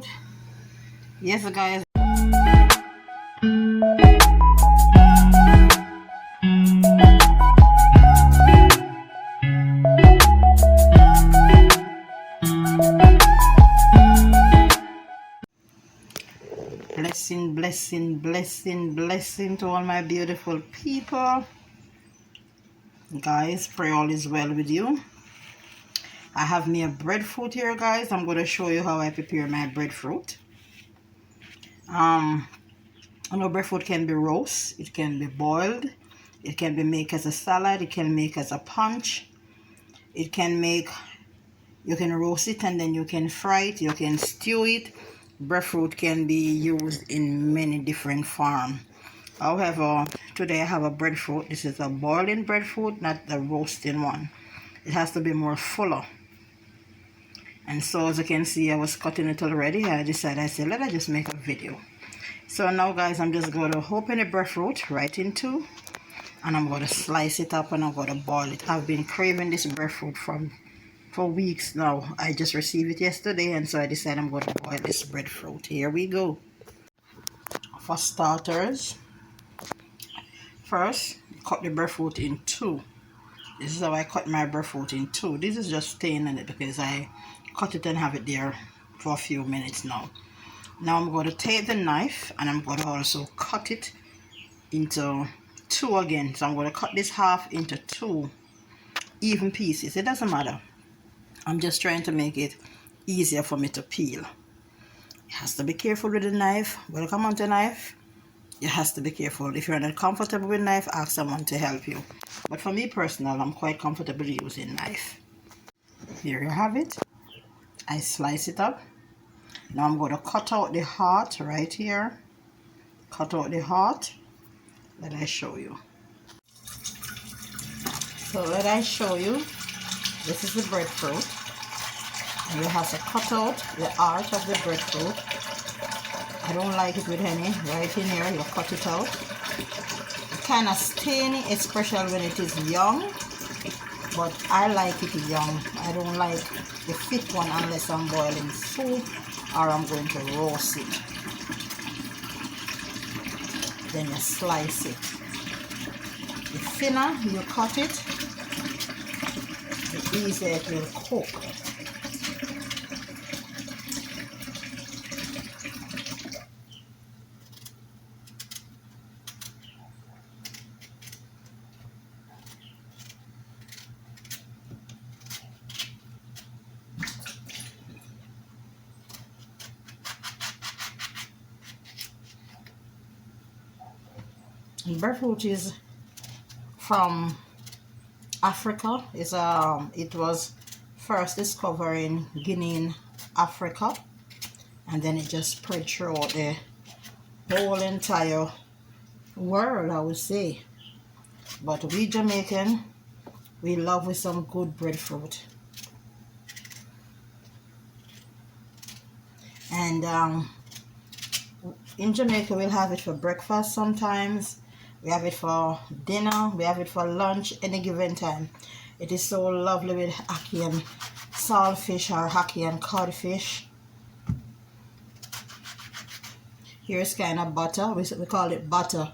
breadfruit. Yes, guys. Blessing, blessing, blessing, blessing to all my beautiful people. Guys, pray all is well with you. I have me a breadfruit here, guys. I'm going to show you how I prepare my breadfruit. I know breadfruit can be roast, it can be boiled, it can be made as a salad, it can make as a punch, it can make, you can roast it and then you can fry it, you can stew it. Breadfruit can be used in many different forms. However, today I have a breadfruit. This is a boiling breadfruit, not the roasting one. It has to be more fuller. And so as you can see, I was cutting it already. I said, let me just make a video. So now, guys, I'm just going to open the breadfruit right in two. And I'm going to slice it up and I'm going to boil it. I've been craving this breadfruit for weeks now. I just received it yesterday, and so I decided I'm going to boil this breadfruit. Here we go. For starters, first, cut the breadfruit in two. This is how I cut my breadfruit in two. This is just staying in it because I cut it and have it there for a few minutes now. Now I'm going to take the knife and I'm going to also cut it into two again. So I'm going to cut this half into two even pieces. It doesn't matter. I'm just trying to make it easier for me to peel. You have to be careful with the knife. When you come onto a knife, you have to be careful. If you're not comfortable with knife, ask someone to help you. But for me personal, I'm quite comfortable using knife. Here you have it. I slice it up. Now I'm going to cut out the heart right here. Cut out the heart. Let I show you. So let I show you. This is the breadfruit. And you have to cut out the heart of the breadfruit. I don't like it with any. Right in here, you cut it out. It's kind of stainy, especially when it is young. But I like it young. I don't like the thick one unless I'm boiling soup or I'm going to roast it. Then you slice it. The thinner you cut it, the easier it will cook. Breadfruit is from Africa. It was first discovered in Guinea, Africa, and then it just spread throughout the whole entire world, I would say. But we Jamaican, we love with some good breadfruit. And in Jamaica, we'll have it for breakfast sometimes. We have it for dinner. We have it for lunch any given time. It is so lovely with ackee and saltfish or ackee and codfish. Here's kind of butter. We call it butter.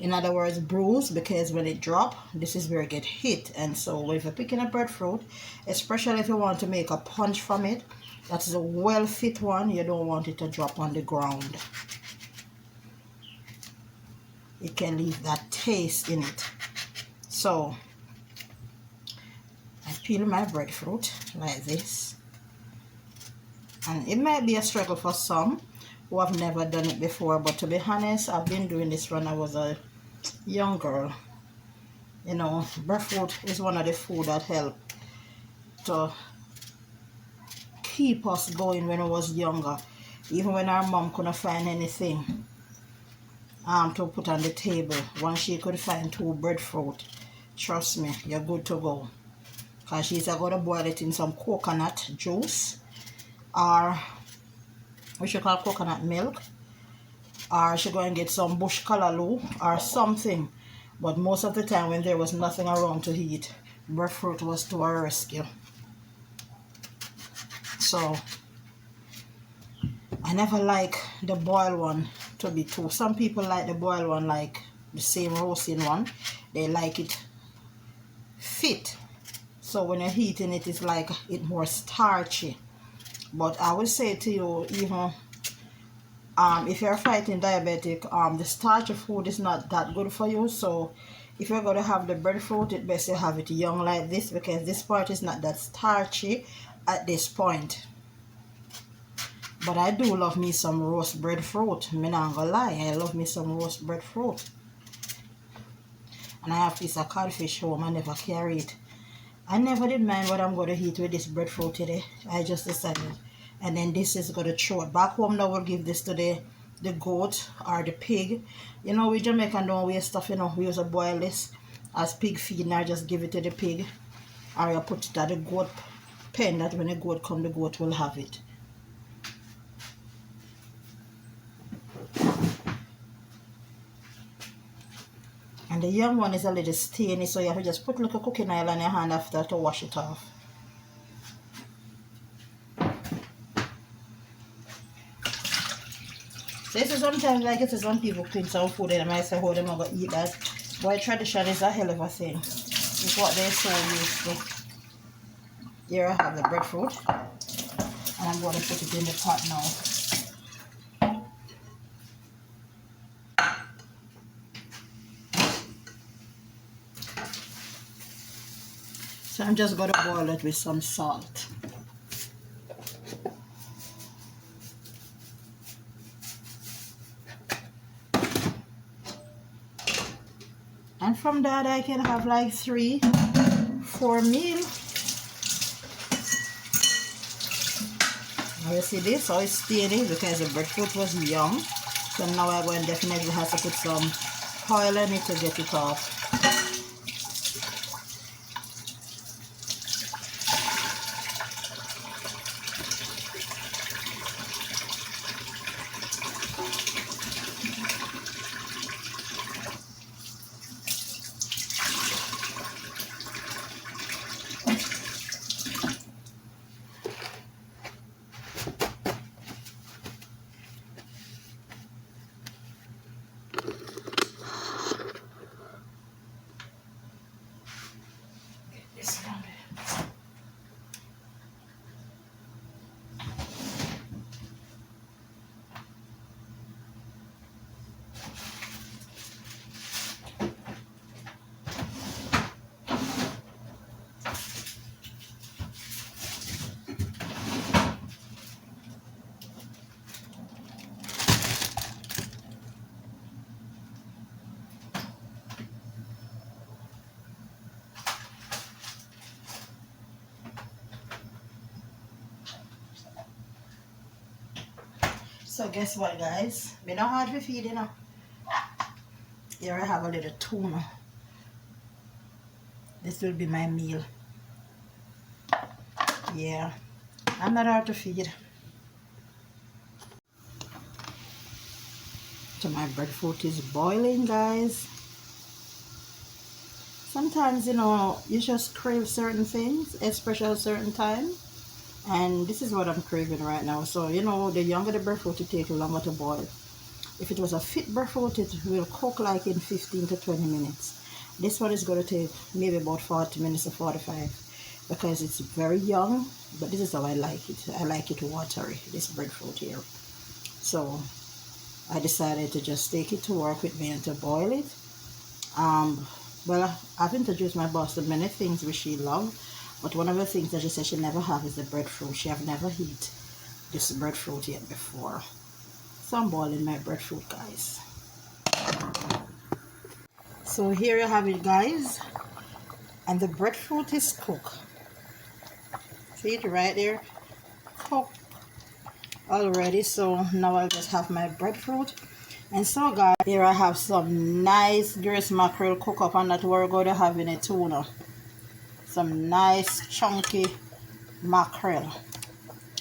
In other words, bruise, because when it drop, this is where it get hit. And so if you're picking a breadfruit, especially if you want to make a punch from it, that is a well fit one. You don't want it to drop on the ground. It can leave that taste in it. So I peel my breadfruit like this, and it might be a struggle for some who have never done it before, but to be honest, I've been doing this when I was a young girl. You know, breadfruit is one of the food that help to keep us going when I was younger, even when our mom couldn't find anything to put on the table. Once she could find 2 breadfruit, trust me, you're good to go. Because she's going to boil it in some coconut juice, or we should call coconut milk, or she go and get some bush callaloo or something. But most of the time when there was nothing around to eat, breadfruit was to our rescue. So I never like the boiled one to be too. Some people like the boiled one like the same roasting one. They like it fit. So when you're heating it, it's like it more starchy. But I would say to you, even if you're fighting diabetic, the starchy food is not that good for you. So if you're going to have the breadfruit, it's best you have it young like this, because this part is not that starchy at this point. But I do love me some roast breadfruit. I'm not gonna lie, I love me some roast breadfruit. And I have a piece of codfish home. I never carry it. I never did mind what I'm going to eat with this breadfruit today. I just decided. And then this is going to throw it back home. Now we'll give this to the goat or the pig. You know, we Jamaican don't waste stuff, you know. We use a boil this as pig feed, and I just give it to the pig. Or I put it at the goat pen, that when the goat come, the goat will have it. And the young one is a little stainy, so you have to just put a little cooking oil on your hand after to wash it off. So this is sometimes like it is when people clean some food and they might say, oh, they're not going to eat that. Boy, tradition is a hell of a thing. It's what they're so used to. Here I have the breadfruit. And I'm going to put it in the pot now. So I'm just going to boil it with some salt. And from that I can have like 3-4 meals. Now you see this, how it's stainy because the breadfruit was young. So now I'm going to definitely have to put some oil in it to get it off. So guess what, guys? Me not hard to feed, you know. Here I have a little tuna. This will be my meal. Yeah, I'm not hard to feed. So my breadfruit is boiling, guys. Sometimes, you know, you just crave certain things, especially at a certain time. And this is what I'm craving right now. So, you know, the younger the breadfruit, it takes longer to boil. If it was a fit breadfruit, it will cook like in 15 to 20 minutes. This one is going to take maybe about 40 minutes to 45 because it's very young. But this is how I like it. I like it watery, this breadfruit here. So I decided to just take it to work with me and to boil it. Well, I've introduced my boss to many things which she loves. But one of the things that she said she never have is the breadfruit. She have never eat this breadfruit yet before. So I'm boiling my breadfruit, guys. So here you have it, guys. And the breadfruit is cooked. See it right there? Cooked already. So now I'll just have my breadfruit. And so, guys, here I have some nice grease mackerel cook up, and that we're going to have in a tuna. Some nice chunky mackerel.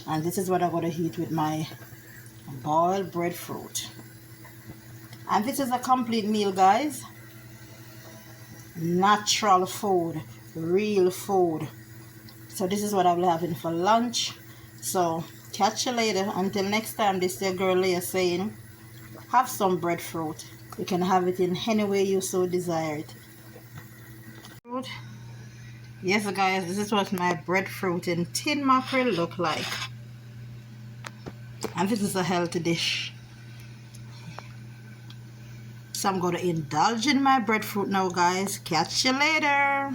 And this is what I'm going to eat with my boiled breadfruit. And this is a complete meal, guys. Natural food, real food. So this is what I'll be having for lunch. So Catch you later. Until next time, this is your girl Leah saying, have some breadfruit. You can have it in any way you so desire it. Yes guys, this is what my breadfruit and tin mackerel look like. And this is a healthy dish. So I'm going to indulge in my breadfruit now guys. Catch you later.